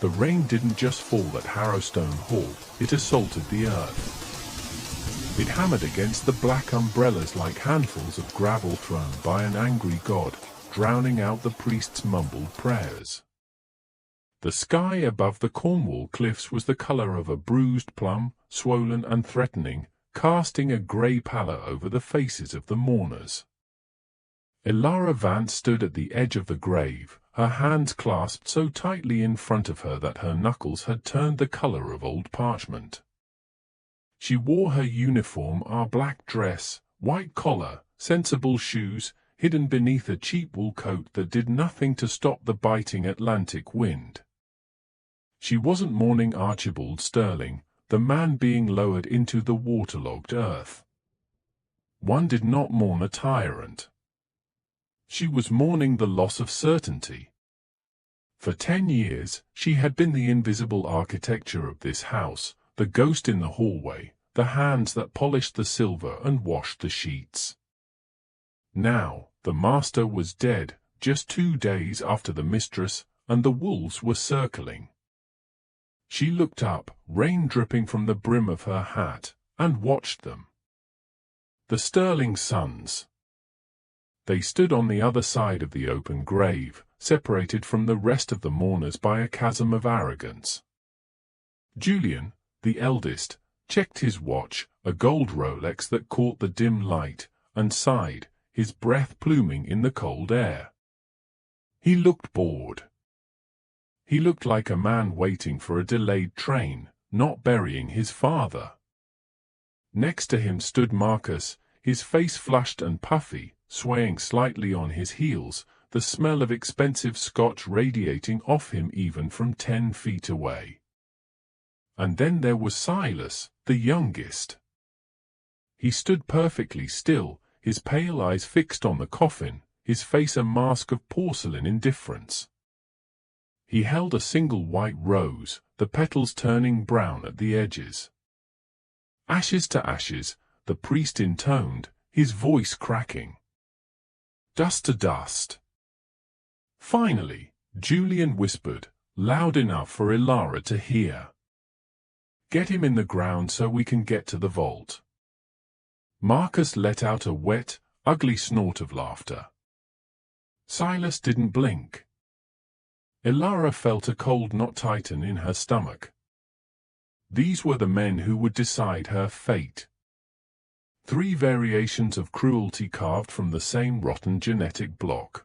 The rain didn't just fall at Harrowstone Hall, it assaulted the earth. It hammered against the black umbrellas like handfuls of gravel thrown by an angry god, drowning out the priest's mumbled prayers. The sky above the Cornwall cliffs was the color of a bruised plum, swollen and threatening, casting a grey pallor over the faces of the mourners. Elara Vance stood at the edge of the grave, her hands clasped so tightly in front of her that her knuckles had turned the color of old parchment. She wore her uniform, our black dress, white collar, sensible shoes, hidden beneath a cheap wool coat that did nothing to stop the biting Atlantic wind. She wasn't mourning Archibald Sterling, the man being lowered into the waterlogged earth. One did not mourn a tyrant. She was mourning the loss of certainty. For 10 years, she had been the invisible architecture of this house, the ghost in the hallway, the hands that polished the silver and washed the sheets. Now, the master was dead, just 2 days after the mistress, and the wolves were circling. She looked up, rain dripping from the brim of her hat, and watched them. The Sterling sons. They stood on the other side of the open grave, separated from the rest of the mourners by a chasm of arrogance. Julian, the eldest, checked his watch, a gold Rolex that caught the dim light, and sighed, his breath pluming in the cold air. He looked bored. He looked like a man waiting for a delayed train, not burying his father. Next to him stood Marcus, his face flushed and puffy, swaying slightly on his heels, the smell of expensive Scotch radiating off him even from 10 feet away. And then there was Silas, the youngest. He stood perfectly still, his pale eyes fixed on the coffin, his face a mask of porcelain indifference. He held a single white rose, the petals turning brown at the edges. Ashes to ashes, the priest intoned, his voice cracking. Dust to dust. Finally, Julian whispered, loud enough for Elara to hear. Get him in the ground so we can get to the vault. Marcus let out a wet, ugly snort of laughter. Silas didn't blink. Elara felt a cold knot tighten in her stomach. These were the men who would decide her fate. 3 variations of cruelty carved from the same rotten genetic block.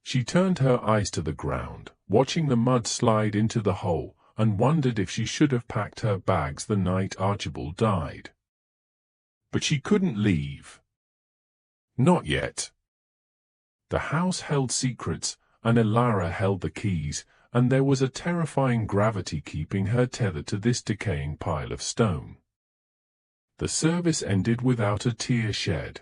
She turned her eyes to the ground, watching the mud slide into the hole, and wondered if she should have packed her bags the night Archibald died. But she couldn't leave. Not yet. The house held secrets, and Elara held the keys, and there was a terrifying gravity keeping her tethered to this decaying pile of stone. The service ended without a tear shed.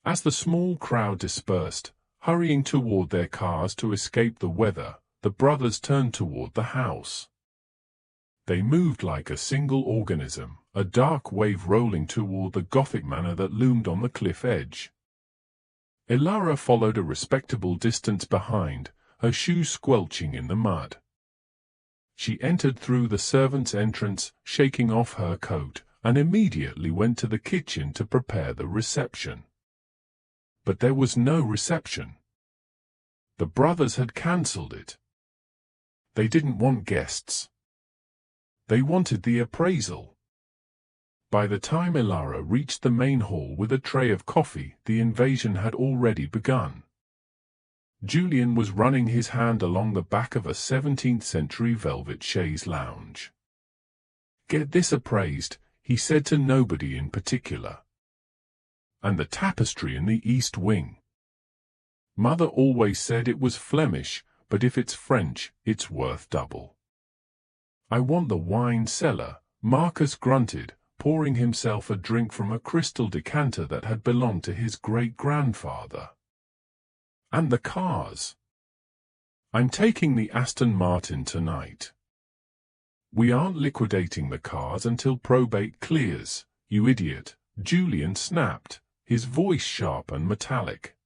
As the small crowd dispersed, hurrying toward their cars to escape the weather, the brothers turned toward the house. They moved like a single organism, a dark wave rolling toward the Gothic manor that loomed on the cliff edge. Elara followed a respectable distance behind, her shoes squelching in the mud. She entered through the servants' entrance, shaking off her coat, and immediately went to the kitchen to prepare the reception. But there was no reception. The brothers had cancelled it. They didn't want guests. They wanted the appraisal. By the time Elara reached the main hall with a tray of coffee, the invasion had already begun. Julian was running his hand along the back of a 17th-century velvet chaise lounge. Get this appraised, he said to nobody in particular. And the tapestry in the east wing. Mother always said it was Flemish, but if it's French, it's worth double. I want the wine cellar, Marcus grunted, pouring himself a drink from a crystal decanter that had belonged to his great-grandfather. And the cars. I'm taking the Aston Martin tonight. We aren't liquidating the cars until probate clears, you idiot, Julian snapped, his voice sharp and metallic.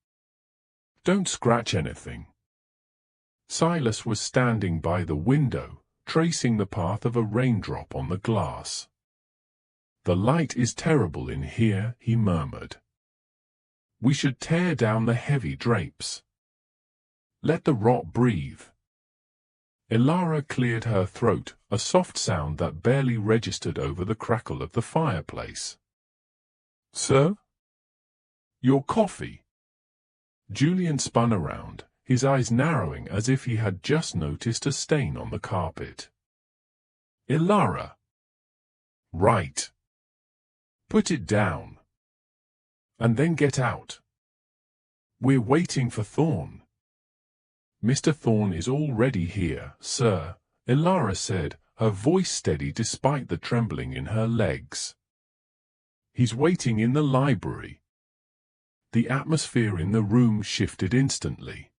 Don't scratch anything. Silas was standing by the window, tracing the path of a raindrop on the glass. "The light is terrible in here," he murmured. "We should tear down the heavy drapes. Let the rot breathe." Elara cleared her throat, a soft sound that barely registered over the crackle of the fireplace. "Sir? Your coffee?" Julian spun around, his eyes narrowing as if he had just noticed a stain on the carpet. "Elara." "Right. Put it down. And then get out. We're waiting for Thorn." "Mr. Thorn is already here, sir," Elara said, her voice steady despite the trembling in her legs. "He's waiting in the library." The atmosphere in the room shifted instantly.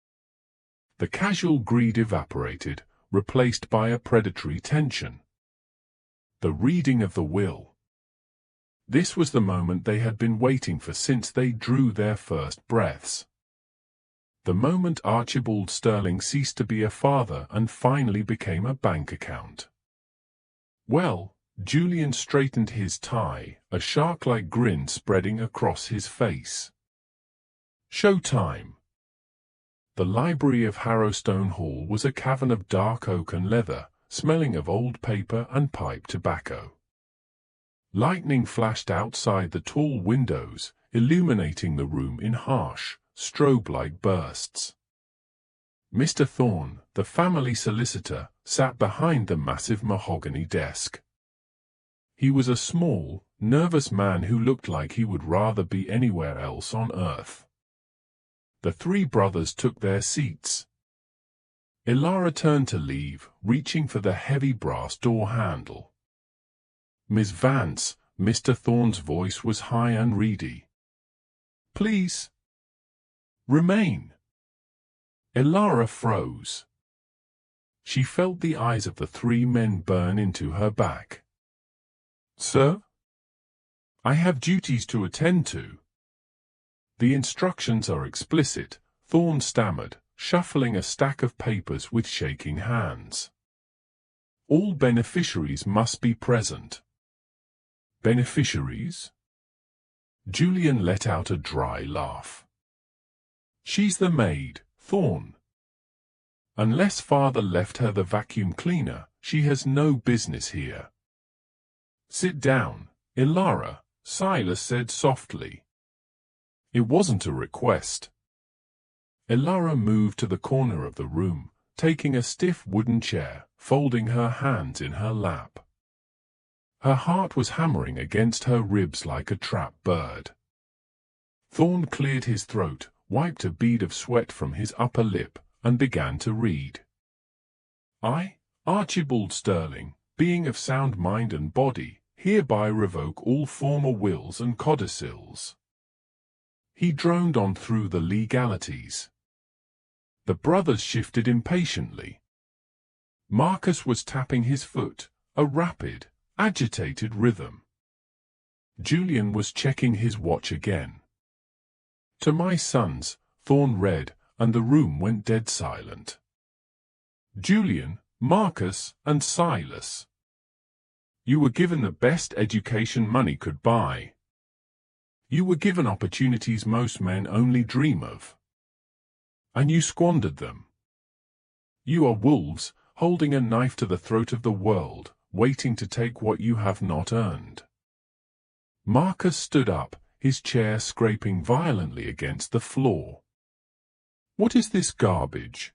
The casual greed evaporated, replaced by a predatory tension. The reading of the will. This was the moment they had been waiting for since they drew their first breaths. The moment Archibald Sterling ceased to be a father and finally became a bank account. "Well," Julian straightened his tie, a shark-like grin spreading across his face. "Show time." The library of Harrowstone Hall was a cavern of dark oak and leather, smelling of old paper and pipe tobacco. Lightning flashed outside the tall windows, illuminating the room in harsh, strobe-like bursts. Mr. Thorn, the family solicitor, sat behind the massive mahogany desk. He was a small, nervous man who looked like he would rather be anywhere else on earth. The three brothers took their seats. Elara turned to leave, reaching for the heavy brass door handle. "Miss Vance," Mr. Thorn's voice was high and reedy. "Please remain." Elara froze. She felt the eyes of the three men burn into her back. "Sir? I have duties to attend to." "The instructions are explicit," Thorn stammered, shuffling a stack of papers with shaking hands. "All beneficiaries must be present." "Beneficiaries?" Julian let out a dry laugh. "She's the maid, Thorn. Unless father left her the vacuum cleaner, she has no business here." "Sit down, Elara," Silas said softly. "It wasn't a request." Elara moved to the corner of the room, taking a stiff wooden chair, folding her hands in her lap. Her heart was hammering against her ribs like a trapped bird. Thorn cleared his throat, wiped a bead of sweat from his upper lip, and began to read. "I, Archibald Sterling, being of sound mind and body, hereby revoke all former wills and codicils." He droned on through the legalities. The brothers shifted impatiently. Marcus was tapping his foot, a rapid, agitated rhythm. Julian was checking his watch again. "To my sons," Thorn read, and the room went dead silent. "Julian, Marcus, and Silas. You were given the best education money could buy. You were given opportunities most men only dream of. And you squandered them. You are wolves, holding a knife to the throat of the world, waiting to take what you have not earned." Marcus stood up, his chair scraping violently against the floor. "What is this garbage?"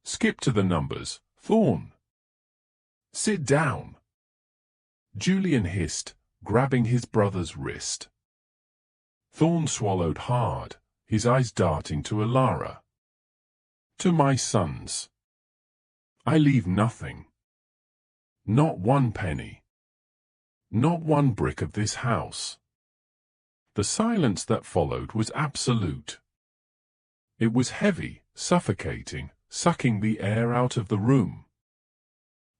"Skip to the numbers, Thorn." "Sit down." Julian hissed, grabbing his brother's wrist. Thorn swallowed hard, his eyes darting to Elara. "To my sons. I leave nothing. Not one penny. Not one brick of this house." The silence that followed was absolute. It was heavy, suffocating, sucking the air out of the room.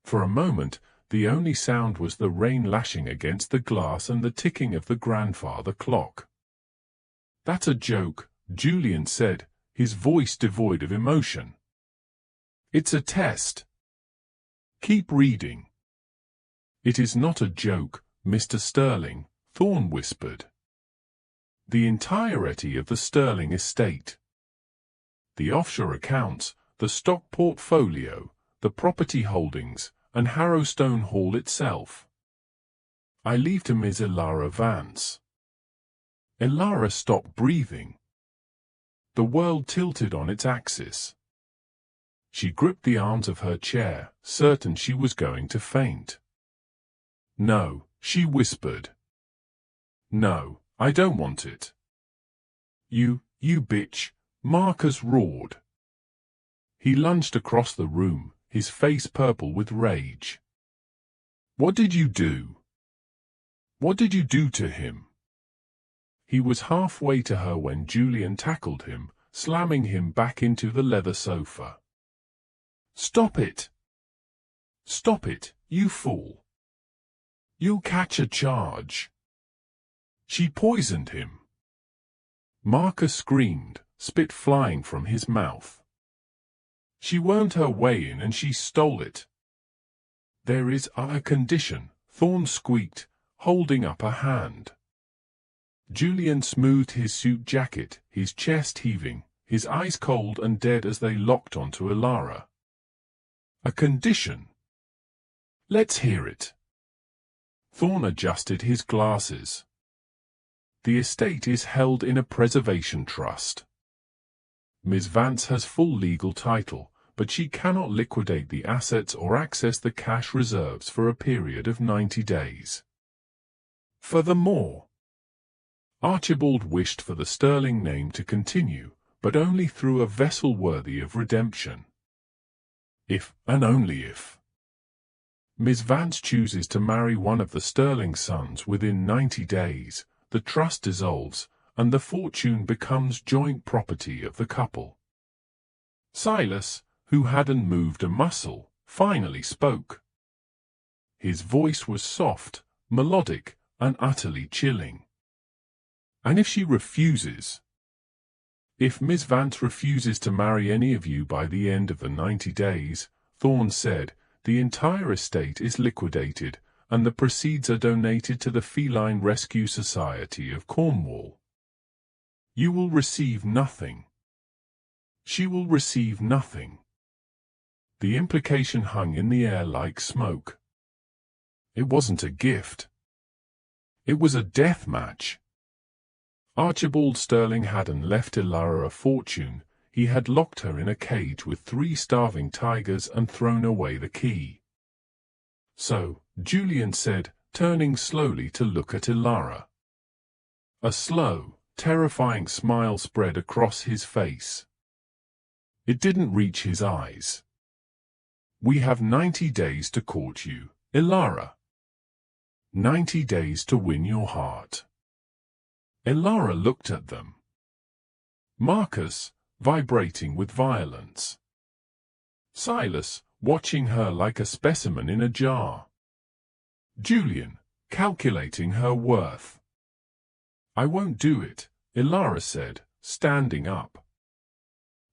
For a moment, the only sound was the rain lashing against the glass and the ticking of the grandfather clock. "That's a joke," Julian said, his voice devoid of emotion. It's a test. Keep reading. It is not a joke, Mr. Sterling, Thorne whispered. The entirety of the Sterling estate. The offshore accounts, the stock portfolio, the property holdings, and Harrowstone Hall itself. I leave to Miss Elara Vance. Elara stopped breathing. The world tilted on its axis. She gripped the arms of her chair, certain she was going to faint. No, she whispered. No, I don't want it. You bitch, Marcus roared. He lunged across the room, his face purple with rage. What did you do? What did you do to him? He was halfway to her when Julian tackled him, slamming him back into the leather sofa. Stop it! Stop it, you fool! You'll catch a charge. She poisoned him. Marcus screamed, spit flying from his mouth. She wormed her way in and she stole it. There is a condition, Thorne squeaked, holding up a hand. Julian smoothed his suit jacket, his chest heaving, his eyes cold and dead as they locked onto Elara. A condition? Let's hear it. Thorne adjusted his glasses. The estate is held in a preservation trust. Miss Vance has full legal title, but she cannot liquidate the assets or access the cash reserves for a period of 90 days. Furthermore, Archibald wished for the Sterling name to continue, but only through a vessel worthy of redemption. If, and only if, Miss Vance chooses to marry one of the Sterling sons within 90 days, the trust dissolves, and the fortune becomes joint property of the couple. Silas, who hadn't moved a muscle, finally spoke. His voice was soft, melodic, and utterly chilling. And if she refuses? If Miss Vance refuses to marry any of you by the end of the 90 days, Thorne said, the entire estate is liquidated, and the proceeds are donated to the Feline Rescue Society of Cornwall. You will receive nothing. She will receive nothing. The implication hung in the air like smoke. It wasn't a gift. It was a death match. Archibald Sterling hadn't left Elara a fortune, he had locked her in a cage with 3 starving tigers and thrown away the key. So, Julian said, turning slowly to look at Elara. A slow, terrifying smile spread across his face. It didn't reach his eyes. We have 90 days to court you, Elara. 90 days to win your heart. Elara looked at them. Marcus, vibrating with violence. Silas, watching her like a specimen in a jar. Julian, calculating her worth. I won't do it, Elara said, standing up.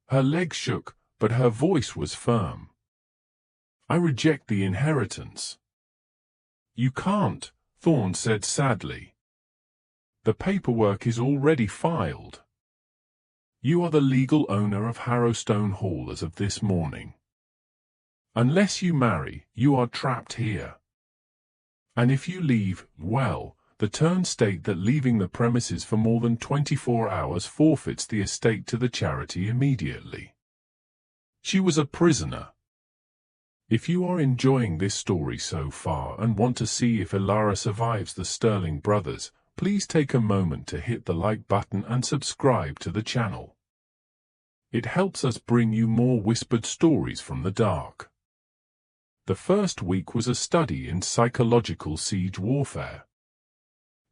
Her legs shook, but her voice was firm. I reject the inheritance. You can't, Thorne said sadly. The paperwork is already filed. You are the legal owner of Harrowstone Hall as of this morning. Unless you marry, you are trapped here. And if you leave, well, the terms state that leaving the premises for more than 24 hours forfeits the estate to the charity immediately. She was a prisoner. If you are enjoying this story so far and want to see if Elara survives the Sterling brothers, please take a moment to hit the like button and subscribe to the channel. It helps us bring you more whispered stories from the dark. The first week was a study in psychological siege warfare.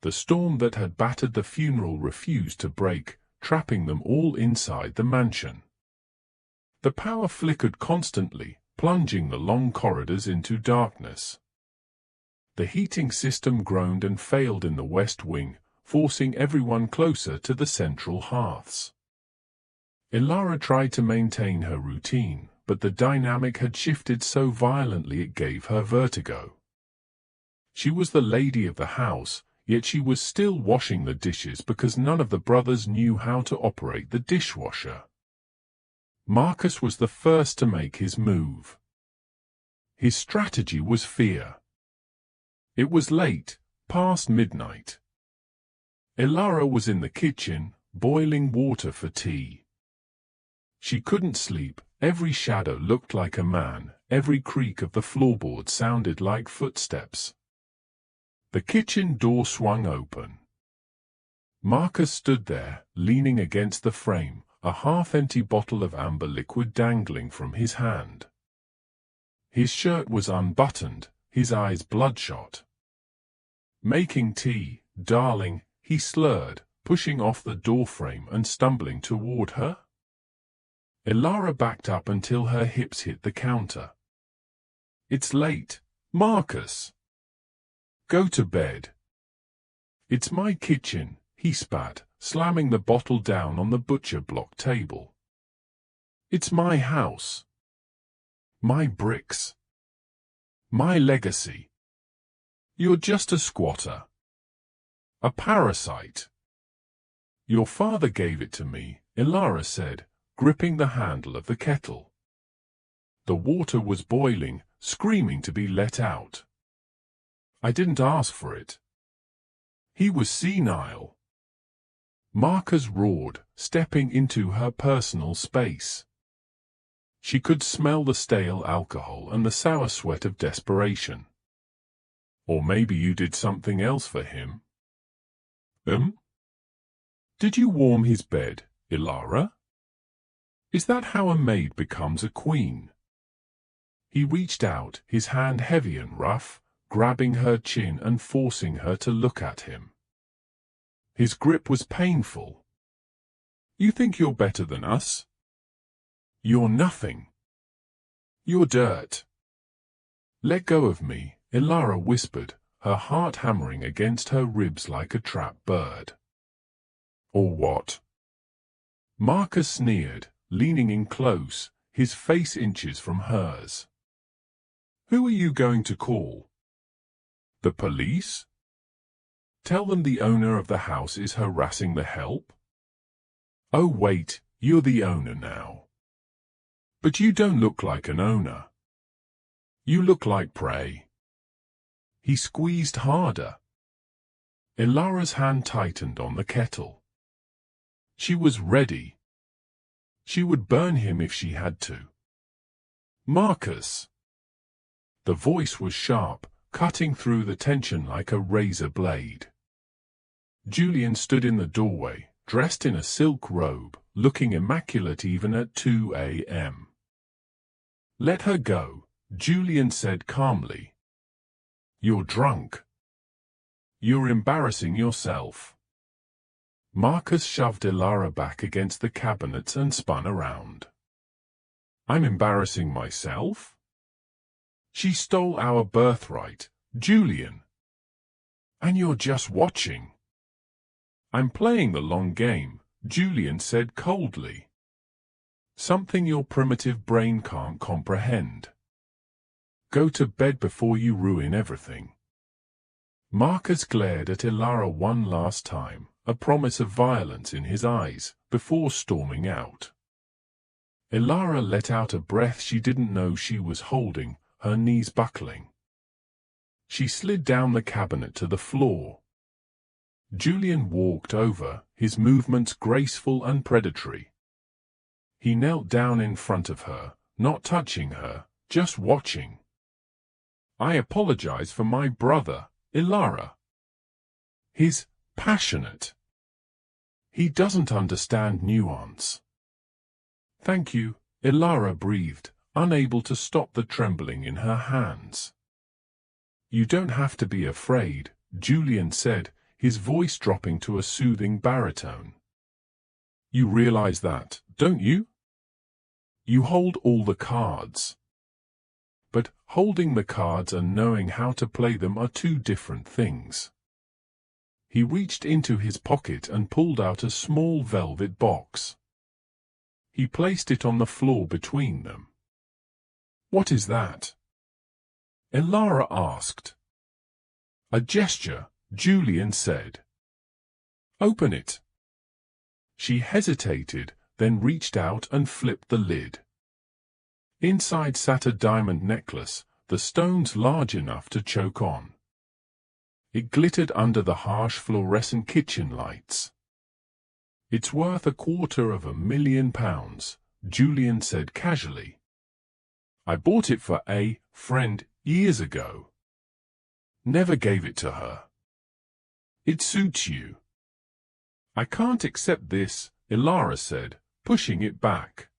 The storm that had battered the funeral refused to break, trapping them all inside the mansion. The power flickered constantly, plunging the long corridors into darkness. The heating system groaned and failed in the West Wing, forcing everyone closer to the central hearths. Elara tried to maintain her routine, but the dynamic had shifted so violently it gave her vertigo. She was the lady of the house, yet she was still washing the dishes because none of the brothers knew how to operate the dishwasher. Marcus was the first to make his move. His strategy was fear. It was late, past midnight. Elara was in the kitchen, boiling water for tea. She couldn't sleep. Every shadow looked like a man, every creak of the floorboard sounded like footsteps. The kitchen door swung open. Marcus stood there, leaning against the frame, a half-empty bottle of amber liquid dangling from his hand. His shirt was unbuttoned, his eyes bloodshot. "Making tea, darling," he slurred, pushing off the doorframe and stumbling toward her. Elara backed up until her hips hit the counter. "It's late, Marcus. Go to bed." "It's my kitchen," he spat, slamming the bottle down on the butcher block table. "It's my house. My bricks. My legacy. You're just a squatter. A parasite." "Your father gave it to me," Elara said, gripping the handle of the kettle. The water was boiling, screaming to be let out. "I didn't ask for it." He was senile. Marcus roared, stepping into her personal space. She could smell the stale alcohol and the sour sweat of desperation. "Or maybe you did something else for him." Did you warm his bed, Elara? Is that how a maid becomes a queen?" He reached out, his hand heavy and rough, grabbing her chin and forcing her to look at him. His grip was painful. "You think you're better than us? You're nothing. You're dirt." "Let go of me," Elara whispered, her heart hammering against her ribs like a trapped bird. "Or what?" Marcus sneered, leaning in close, his face inches from hers. "Who are you going to call? The police? Tell them the owner of the house is harassing the help? Oh wait, you're the owner now. But you don't look like an owner. You look like prey." He squeezed harder. Elara's hand tightened on the kettle. She was ready. She would burn him if she had to. "Marcus!" The voice was sharp, cutting through the tension like a razor blade. Julian stood in the doorway, dressed in a silk robe, looking immaculate even at 2 a.m. "Let her go," Julian said calmly. "You're drunk. You're embarrassing yourself." Marcus shoved Elara back against the cabinets and spun around. "I'm embarrassing myself? She stole our birthright, Julian. And you're just watching." "I'm playing the long game," Julian said coldly. "Something your primitive brain can't comprehend. Go to bed before you ruin everything." Marcus glared at Elara one last time, a promise of violence in his eyes, before storming out. Elara let out a breath she didn't know she was holding, her knees buckling. She slid down the cabinet to the floor. Julian walked over, his movements graceful and predatory. He knelt down in front of her, not touching her, just watching. "I apologize for my brother, Elara. He's passionate. He doesn't understand nuance." "Thank you," Elara breathed, unable to stop the trembling in her hands. "You don't have to be afraid," Julian said, his voice dropping to a soothing baritone. "You realize that, don't you? You hold all the cards. But holding the cards and knowing how to play them are two different things." He reached into his pocket and pulled out a small velvet box. He placed it on the floor between them. What is that? Elara asked. A gesture, Julian said. Open it. She hesitated, then reached out and flipped the lid. Inside sat a diamond necklace, the stones large enough to choke on. It glittered under the harsh fluorescent kitchen lights. It's worth £250,000, Julian said casually. I bought it for a friend years ago. Never gave it to her. It suits you. I can't accept this, Elara said, pushing it back.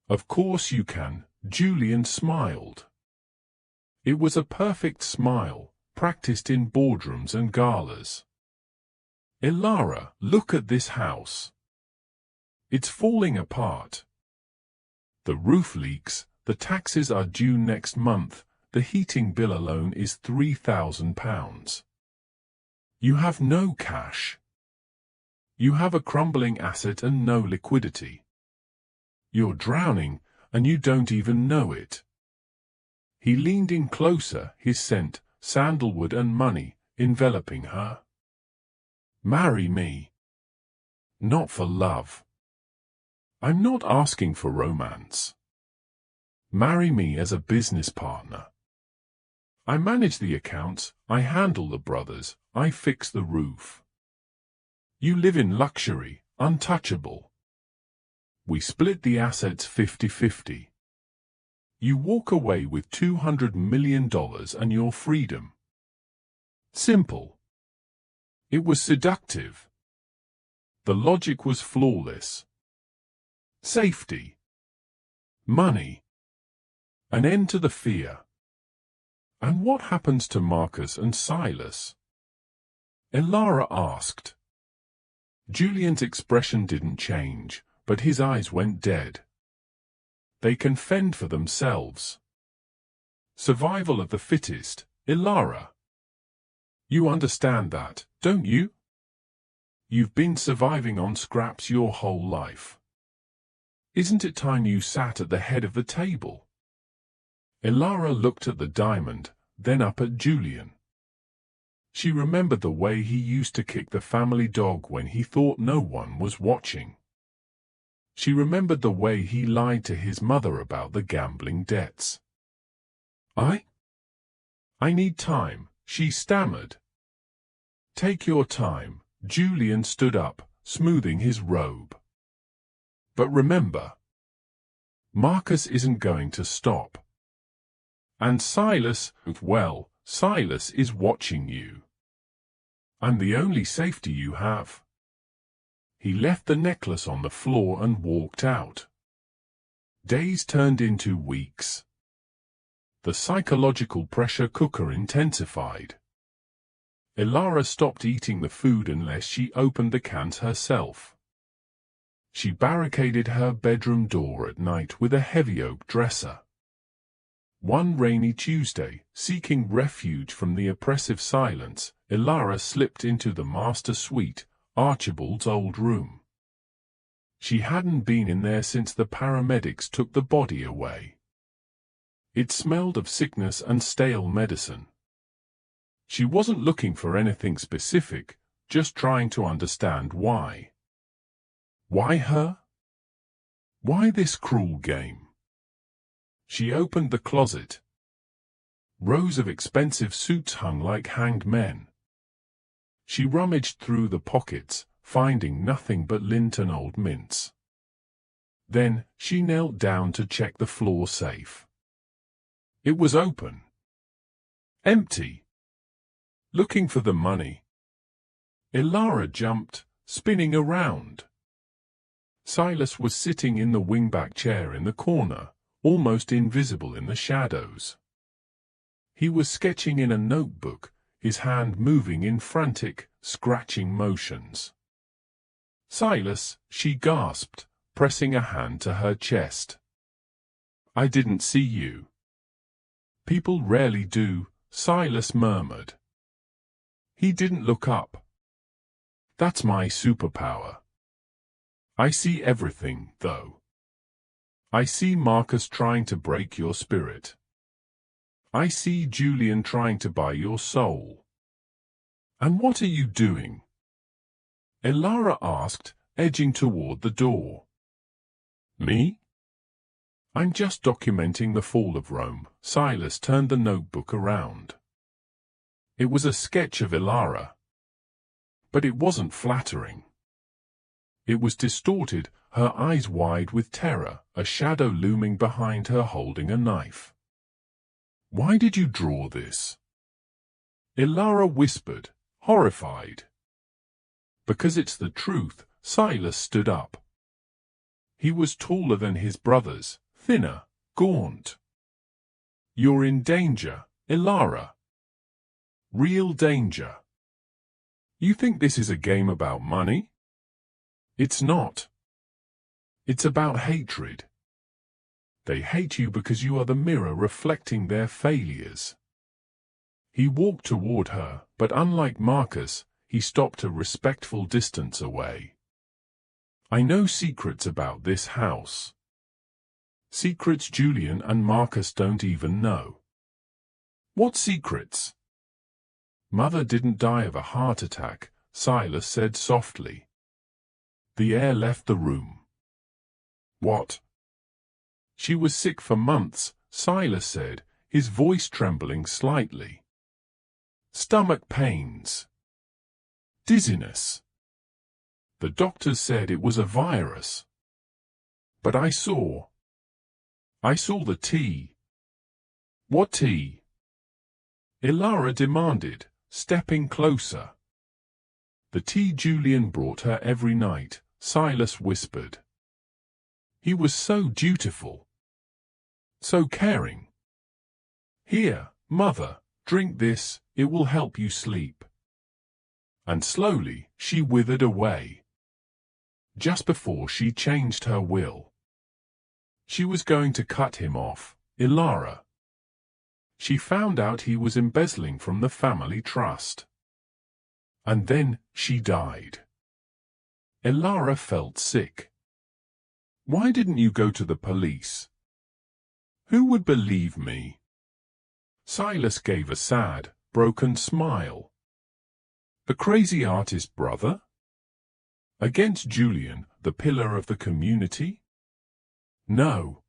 Of course you can, Julian smiled. It was a perfect smile, practiced in boardrooms and galas. Elara, look at this house. It's falling apart. The roof leaks, the taxes are due next month, the heating bill alone is £3,000. You have no cash. You have a crumbling asset and no liquidity. You're drowning, and you don't even know it. He leaned in closer, his scent, sandalwood and money, enveloping her. Marry me. Not for love. I'm not asking for romance. Marry me as a business partner. I manage the accounts, I handle the brothers, I fix the roof. You live in luxury, untouchable. We split the assets 50-50. You walk away with $200 million and your freedom. Simple. It was seductive. The logic was flawless. Safety. Money. An end to the fear. And what happens to Marcus and Silas? Elara asked. Julian's expression didn't change, but his eyes went dead. They can fend for themselves. Survival of the fittest, Elara. You understand that, don't you? You've been surviving on scraps your whole life. Isn't it time you sat at the head of the table? Elara looked at the diamond, then up at Julian. She remembered the way he used to kick the family dog when he thought no one was watching. She remembered the way he lied to his mother about the gambling debts. I need time, she stammered. Take your time, Julian stood up, smoothing his robe. But remember, Marcus isn't going to stop. And Silas, well, Silas is watching you. I'm the only safety you have. He left the necklace on the floor and walked out. Days turned into weeks. The psychological pressure cooker intensified. Elara stopped eating the food unless she opened the cans herself. She barricaded her bedroom door at night with a heavy oak dresser. One rainy Tuesday, seeking refuge from the oppressive silence, Elara slipped into the master suite, Archibald's old room. She hadn't been in there since the paramedics took the body away. It smelled of sickness and stale medicine. She wasn't looking for anything specific, just trying to understand why. Why her? Why this cruel game? She opened the closet. Rows of expensive suits hung like hanged men. She rummaged through the pockets, finding nothing but lint and old mints. Then, she knelt down to check the floor safe. It was open. Empty. Looking for the money. Elara jumped, spinning around. Silas was sitting in the wingback chair in the corner, almost invisible in the shadows. He was sketching in a notebook, his hand moving in frantic, scratching motions. Silas, she gasped, pressing a hand to her chest. I didn't see you. People rarely do, Silas murmured. He didn't look up. That's my superpower. I see everything, though. I see Marcus trying to break your spirit. I see Julian trying to buy your soul. And what are you doing? Elara asked, edging toward the door. Me? I'm just documenting the fall of Rome. Silas turned the notebook around. It was a sketch of Elara. But it wasn't flattering. It was distorted, her eyes wide with terror, a shadow looming behind her holding a knife. Why did you draw this? Elara whispered, horrified. Because it's the truth. Silas stood up. He was taller than his brothers, thinner, gaunt. You're in danger, Elara. Real danger. You think this is a game about money? It's not. It's about hatred. They hate you because you are the mirror reflecting their failures. He walked toward her, but unlike Marcus, he stopped a respectful distance away. I know secrets about this house. Secrets Julian and Marcus don't even know. What secrets? Mother didn't die of a heart attack, Silas said softly. The heir left the room. What? She was sick for months, Silas said, his voice trembling slightly. Stomach pains. Dizziness. The doctors said it was a virus. But I saw the tea. What tea? Elara demanded, stepping closer. The tea Julian brought her every night, Silas whispered. He was so dutiful. So caring. Here, mother, drink this, it will help you sleep. And slowly, she withered away. Just before she changed her will. She was going to cut him off, Elara. She found out he was embezzling from the family trust. And then, she died. Elara felt sick. Why didn't you go to the police? Who would believe me? Silas gave a sad, broken smile. The crazy artist brother? Against Julian, the pillar of the community? No.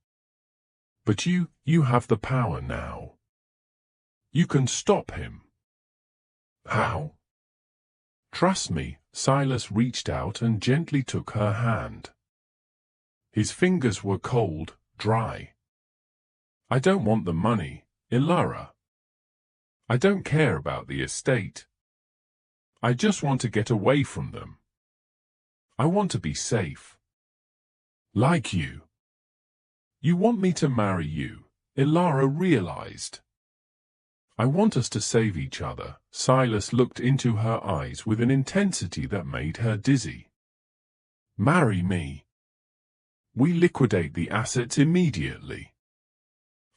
But you have the power now. You can stop him. How? Trust me, Silas reached out and gently took her hand. His fingers were cold, dry. I don't want the money, Elara. I don't care about the estate. I just want to get away from them. I want to be safe. Like you. You want me to marry you, Elara realized. I want us to save each other. Silas looked into her eyes with an intensity that made her dizzy. Marry me. We liquidate the assets immediately.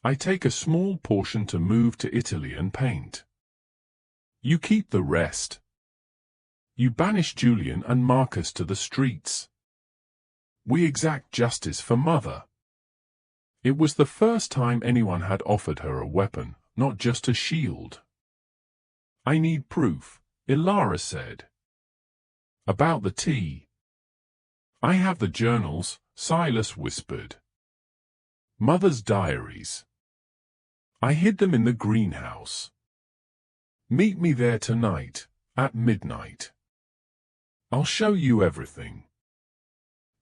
I take a small portion to move to Italy and paint. You keep the rest. You banish Julian and Marcus to the streets. We exact justice for Mother. It was the first time anyone had offered her a weapon, not just a shield. I need proof, Elara said. About the tea. I have the journals, Silas whispered. Mother's diaries. I hid them in the greenhouse. Meet me there tonight, at midnight. I'll show you everything.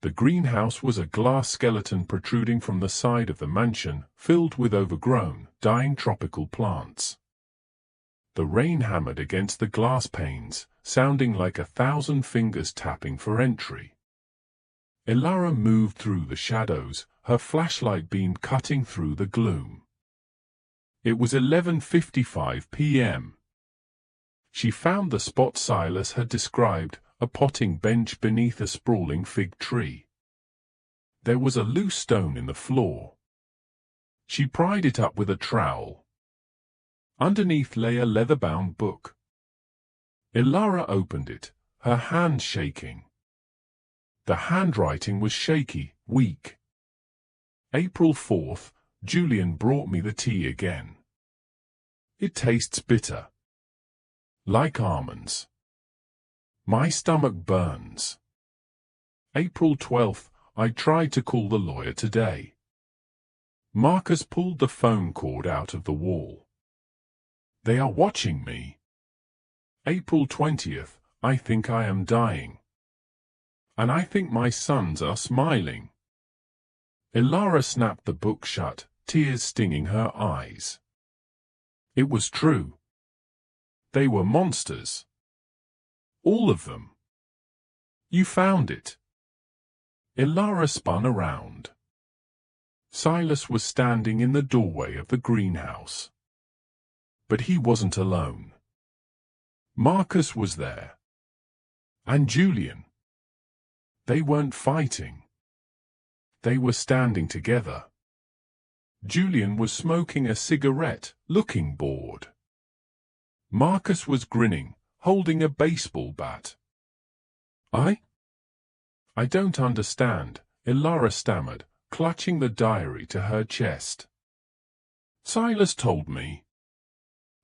The greenhouse was a glass skeleton protruding from the side of the mansion, filled with overgrown, dying tropical plants. The rain hammered against the glass panes, sounding like 1,000 fingers tapping for entry. Elara moved through the shadows, her flashlight beam cutting through the gloom. It was 11:55 p.m. She found the spot Silas had described, a potting bench beneath a sprawling fig tree. There was a loose stone in the floor. She pried it up with a trowel. Underneath lay a leather-bound book. Elara opened it, her hand shaking. The handwriting was shaky, weak. April 4th, Julian brought me the tea again. It tastes bitter. Like almonds. My stomach burns. April 12th, I tried to call the lawyer today. Marcus pulled the phone cord out of the wall. They are watching me. April 20th, I think I am dying. And I think my sons are smiling. Elara snapped the book shut, tears stinging her eyes. It was true. They were monsters. All of them. You found it. Elara spun around. Silas was standing in the doorway of the greenhouse. But he wasn't alone. Marcus was there. And Julian. They weren't fighting. They were standing together. Julian was smoking a cigarette, looking bored. Marcus was grinning, holding a baseball bat. I don't understand, Elara stammered, clutching the diary to her chest. Silas told me.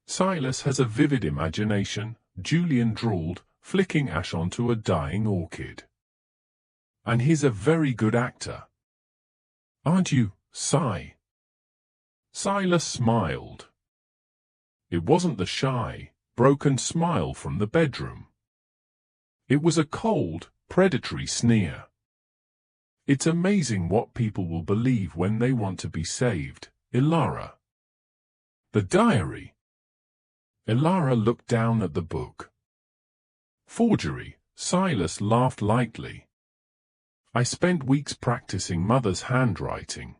Silas has a vivid imagination, Julian drawled, flicking ash onto a dying orchid. And he's a very good actor. Aren't you, Si? Silas smiled. It wasn't the shy, broken smile from the bedroom. It was a cold, predatory sneer. It's amazing what people will believe when they want to be saved, Elara. The diary. Elara looked down at the book. Forgery, Silas laughed lightly. I spent weeks practicing Mother's handwriting.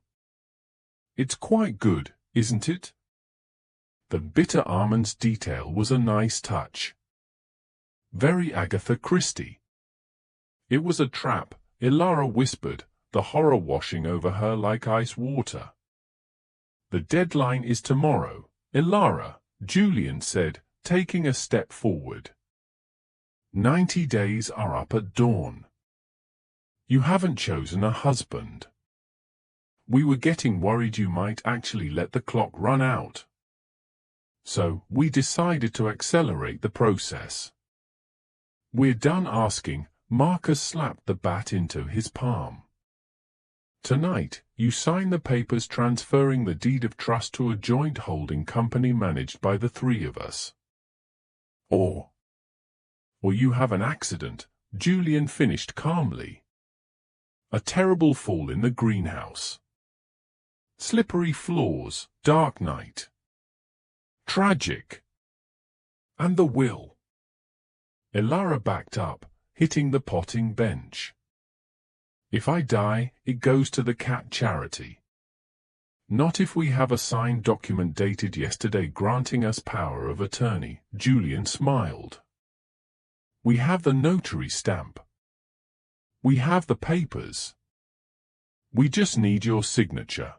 It's quite good, isn't it? The bitter almonds detail was a nice touch. Very Agatha Christie. It was a trap, Elara whispered, the horror washing over her like ice water. The deadline is tomorrow, Elara, Julian said, taking a step forward. 90 days are up at dawn. You haven't chosen a husband. We were getting worried you might actually let the clock run out. So, we decided to accelerate the process. We're done asking, Marcus slapped the bat into his palm. Tonight, you sign the papers transferring the deed of trust to a joint holding company managed by the three of us. Or you have an accident, Julian finished calmly. A terrible fall in the greenhouse. Slippery floors, dark night. Tragic. And the will. Elara backed up, hitting the potting bench. If I die, it goes to the cat charity. Not if we have a signed document dated yesterday granting us power of attorney, Julian smiled. We have the notary stamp. We have the papers. We just need your signature.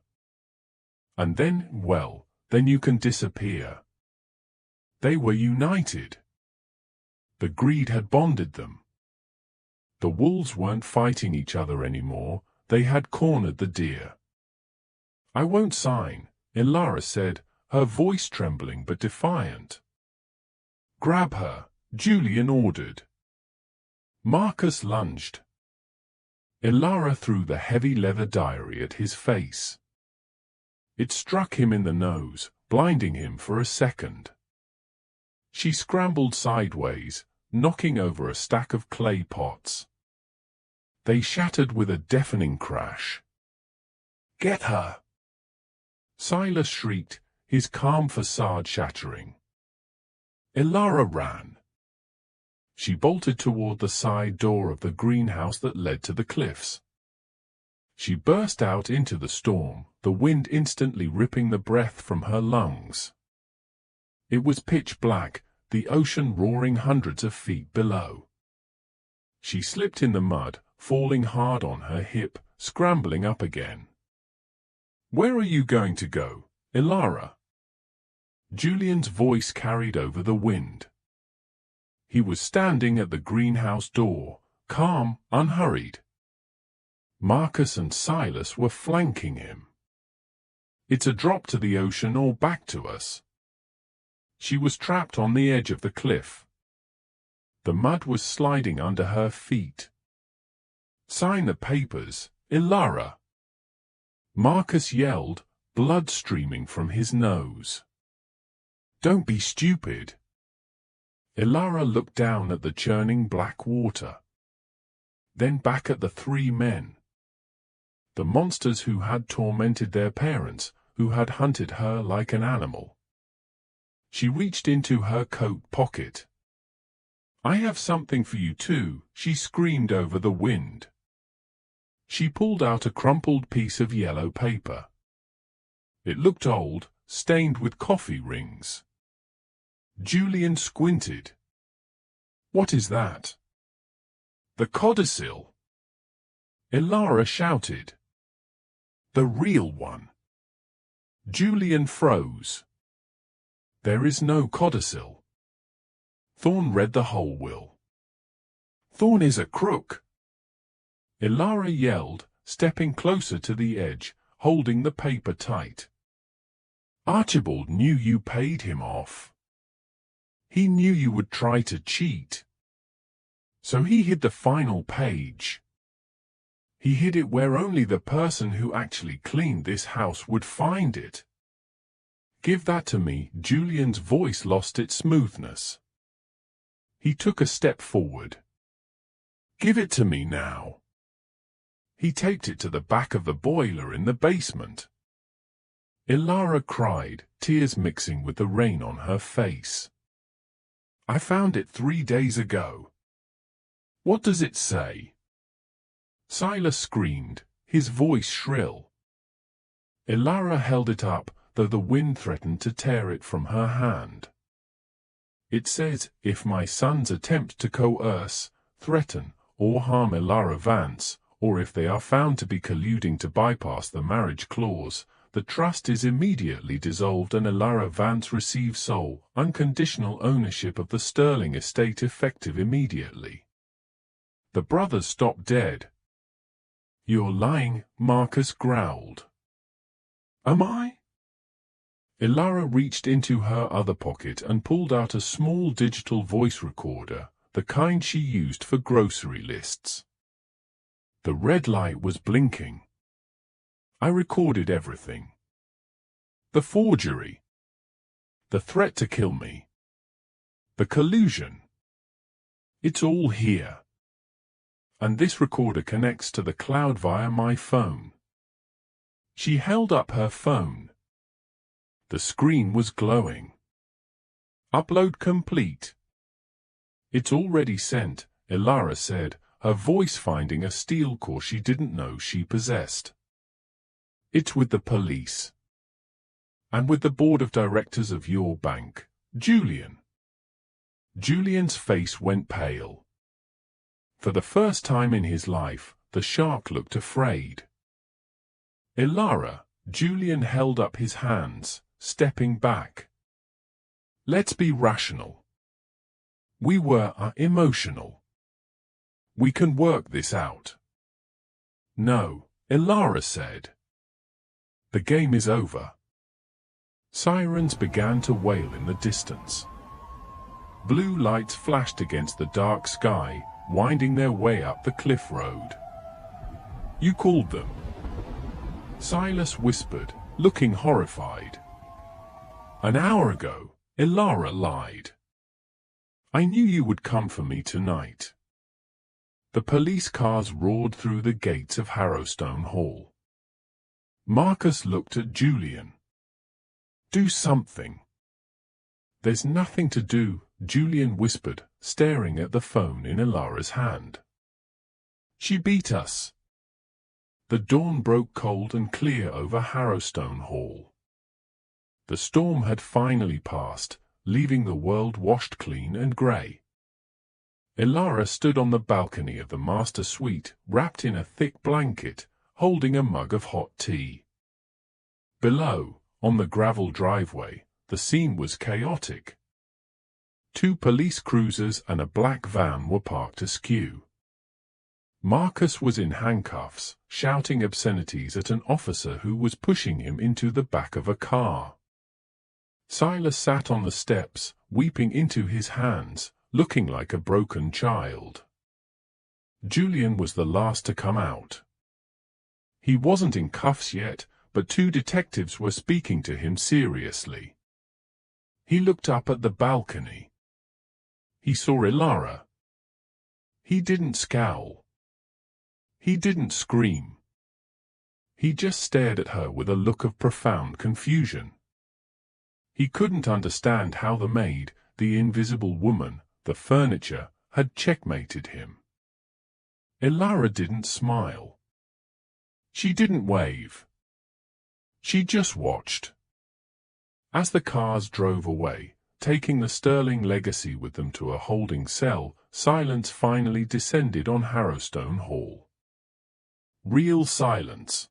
And then, well, then you can disappear. They were united. The greed had bonded them. The wolves weren't fighting each other anymore, they had cornered the deer. I won't sign, Elara said, her voice trembling but defiant. Grab her, Julian ordered. Marcus lunged. Elara threw the heavy leather diary at his face. It struck him in the nose, blinding him for a second. She scrambled sideways, knocking over a stack of clay pots. They shattered with a deafening crash. Get her! Silas shrieked, his calm facade shattering. Elara ran. She bolted toward the side door of the greenhouse that led to the cliffs. She burst out into the storm, the wind instantly ripping the breath from her lungs. It was pitch black, the ocean roaring hundreds of feet below. She slipped in the mud, falling hard on her hip, scrambling up again. Where are you going to go, Elara? Julian's voice carried over the wind. He was standing at the greenhouse door, calm, unhurried. Marcus and Silas were flanking him. It's a drop to the ocean or back to us. She was trapped on the edge of the cliff. The mud was sliding under her feet. Sign the papers, Elara. Marcus yelled, blood streaming from his nose. Don't be stupid. Elara looked down at the churning black water. Then back at the three men. The monsters who had tormented their parents, who had hunted her like an animal. She reached into her coat pocket. I have something for you too, she screamed over the wind. She pulled out a crumpled piece of yellow paper. It looked old, stained with coffee rings. Julian squinted. What is that? The codicil. Elara shouted. The real one. Julian froze. There is no codicil. Thorn read the whole will. Thorn is a crook. Elara yelled, stepping closer to the edge, holding the paper tight. Archibald knew you paid him off. He knew you would try to cheat. So he hid the final page. He hid it where only the person who actually cleaned this house would find it. Give that to me. Julian's voice lost its smoothness. He took a step forward. Give it to me now. He taped it to the back of the boiler in the basement. Elara cried, tears mixing with the rain on her face. I found it 3 days ago. What does it say? Silas screamed, his voice shrill. Elara held it up, though the wind threatened to tear it from her hand. It says, if my sons attempt to coerce, threaten, or harm Elara Vance, or if they are found to be colluding to bypass the marriage clause, the trust is immediately dissolved and Elara Vance receives sole, unconditional ownership of the Sterling estate effective immediately. The brothers stopped dead. You're lying, Marcus growled. Am I? Elara reached into her other pocket and pulled out a small digital voice recorder, the kind she used for grocery lists. The red light was blinking. I recorded everything. The forgery. The threat to kill me. The collusion. It's all here. And this recorder connects to the cloud via my phone. She held up her phone. The screen was glowing. Upload complete. It's already sent, Elara said, her voice finding a steel core she didn't know she possessed. It's with the police. And with the board of directors of your bank, Julian. Julian's face went pale. For the first time in his life, the shark looked afraid. Elara, Julian held up his hands, stepping back. Let's be rational. We are emotional. We can work this out. No, Elara said. The game is over. Sirens began to wail in the distance. Blue lights flashed against the dark sky, winding their way up the cliff road. You called them. Silas whispered, looking horrified. An hour ago, Elara lied. I knew you would come for me tonight. The police cars roared through the gates of Harrowstone Hall. Marcus looked at Julian. Do something. There's nothing to do, Julian whispered, staring at the phone in Elara's hand. She beat us. The dawn broke cold and clear over Harrowstone Hall. The storm had finally passed, leaving the world washed clean and grey. Elara stood on the balcony of the master suite, wrapped in a thick blanket, holding a mug of hot tea. Below, on the gravel driveway, the scene was chaotic. 2 police cruisers and a black van were parked askew. Marcus was in handcuffs, shouting obscenities at an officer who was pushing him into the back of a car. Silas sat on the steps, weeping into his hands, looking like a broken child. Julian was the last to come out. He wasn't in cuffs yet, but two detectives were speaking to him seriously. He looked up at the balcony. He saw Elara. He didn't scowl. He didn't scream. He just stared at her with a look of profound confusion. He couldn't understand how the maid, the invisible woman, the furniture, had checkmated him. Elara didn't smile. She didn't wave. She just watched. As the cars drove away, taking the sterling legacy with them to a holding cell, silence finally descended on Harrowstone Hall. Real silence.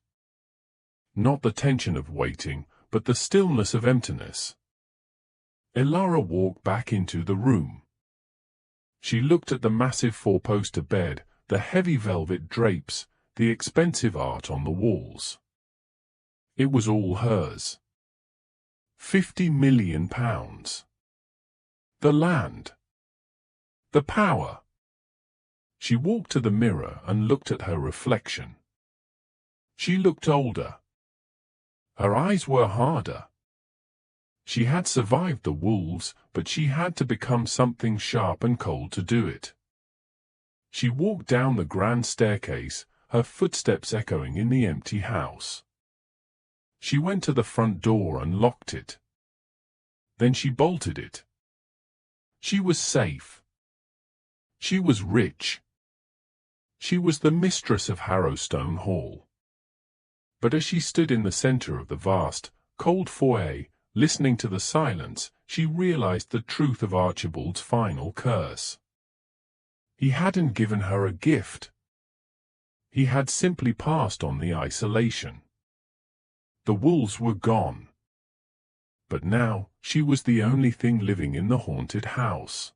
Not the tension of waiting, but the stillness of emptiness. Elara walked back into the room. She looked at the massive four-poster bed, the heavy velvet drapes, the expensive art on the walls. It was all hers. £50 million. The land. The power. She walked to the mirror and looked at her reflection. She looked older. Her eyes were harder. She had survived the wolves, but she had to become something sharp and cold to do it. She walked down the grand staircase, her footsteps echoing in the empty house. She went to the front door and locked it. Then she bolted it. She was safe. She was rich. She was the mistress of Harrowstone Hall. But as she stood in the center of the vast, cold foyer, listening to the silence, she realized the truth of Archibald's final curse. He hadn't given her a gift. He had simply passed on the isolation. The wolves were gone. But now, she was the only thing living in the haunted house.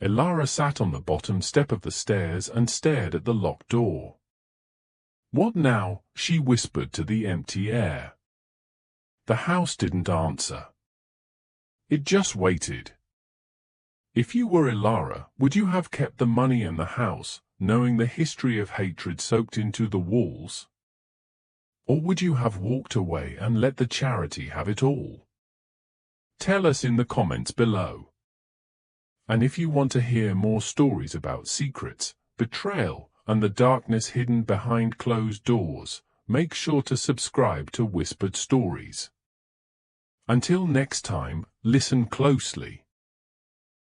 Elara sat on the bottom step of the stairs and stared at the locked door. "What now?" she whispered to the empty air. The house didn't answer. It just waited. If you were Elara, would you have kept the money and the house, knowing the history of hatred soaked into the walls? Or would you have walked away and let the charity have it all? Tell us in the comments below. And if you want to hear more stories about secrets, betrayal, and the darkness hidden behind closed doors, make sure to subscribe to Whispered Stories. Until next time, listen closely.